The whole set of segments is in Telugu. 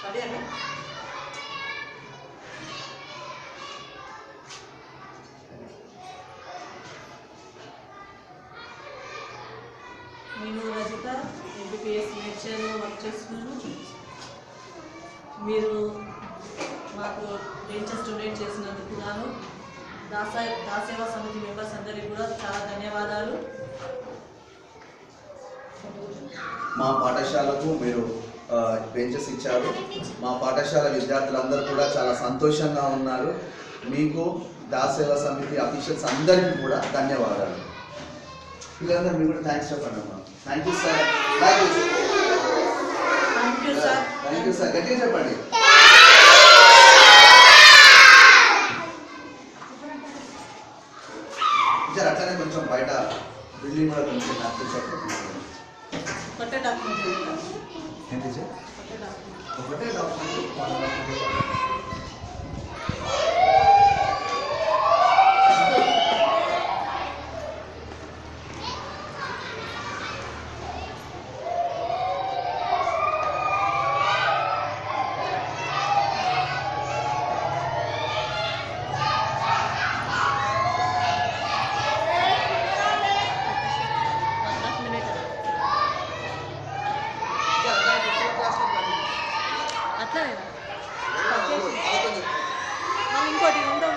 నేను రజిత ఎంబీబీఎస్ లెక్చర్లో వర్క్ చేస్తున్నాను. మీరు మాకు బెంచెస్ డొనేట్ చేసినందుకు గాను దాసేవా సమితి మెంబర్స్ అందరికీ కూడా చాలా ధన్యవాదాలు. మా పాఠశాలకు మీరు బెంచెస్ ఇచ్చారు. మా పాఠశాల విద్యార్థులందరూ కూడా చాలా సంతోషంగా ఉన్నారు. మీకు దాసేవా సమితి అఫీషియల్స్ అందరికీ కూడా ధన్యవాదాలు. పిల్లలందరూ మీకు కూడా థ్యాంక్స్ చెప్పండి అమ్మా. Thank you sir. Thank you sir. గట్టిగా చెప్పండి. టీచర్ అట్లనే కొంచెం బయట బిల్డింగ్ కూడా కొంచెం ఒకటే డాక్యుమెంట్ ఏంటి సార్? ఒకటే డాక్యుమెంట్. మళ్ళీ ఇంకోటి ఉంటే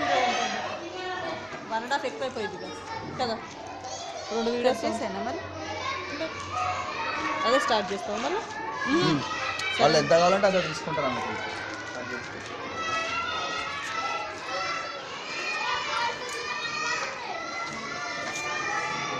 1.5 ఎక్కువైపోయింది కదా. 2 వీడియోస్ చేసాను మరి అదే స్టార్ట్ చేస్తాం. మళ్ళీ వాళ్ళు ఎంత కావాలంటే అదే తీసుకుంటారు అన్నట్టు.